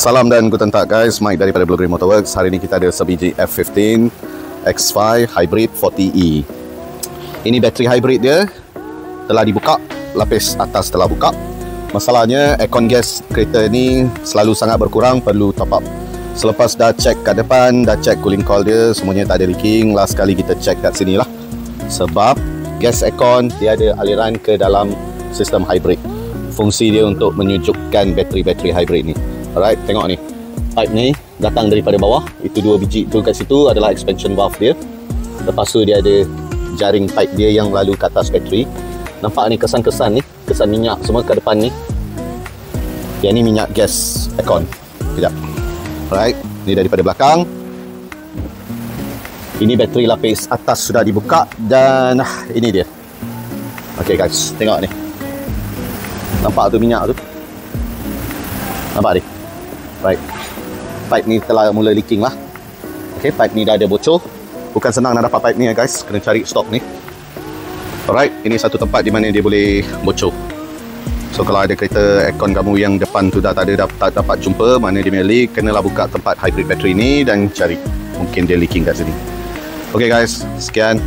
Salam dan guten tag guys, Mike daripada Blue Green Motorworks. Hari ini kita ada sebiji F15 X5 Hybrid 40E. Ini bateri hybrid dia, telah dibuka, lapis atas telah buka. Masalahnya aircon gas kereta ni selalu sangat berkurang, perlu top up. Selepas dah check kat depan, dah check cooling coil dia, semuanya tak ada leaking. Last kali kita check kat sini lah. Sebab gas aircon dia ada aliran ke dalam sistem hybrid. Fungsi dia untuk menyujukkan bateri-bateri hybrid ni. Alright, tengok ni. Pipe ni datang daripada bawah. Itu dua biji tu kat situ adalah expansion valve dia. Lepas tu dia ada jaring pipe dia yang lalu ke atas bateri. Nampak ni kesan-kesan ni, kesan minyak semua kat depan ni. Yang ni minyak gas aircon. Sekejap. Alright, ni daripada belakang. Ini bateri lapis atas sudah dibuka dan ini dia. Okay guys, tengok ni. Nampak tu minyak tu? Nampak ni? Right. Pipe ni telah mula leaking lah. Okay, pipe ni dah ada bocor. Bukan senang nak dapat pipe ni ya guys. Kena cari stok ni. Alright, ini satu tempat di mana dia boleh bocor. So kalau ada kereta aircon kamu yang depan tu dah tak dapat jumpa mana dia punya leak, kenalah buka tempat hybrid battery ni dan cari. Mungkin dia leaking kat sini. Okay guys, sekian.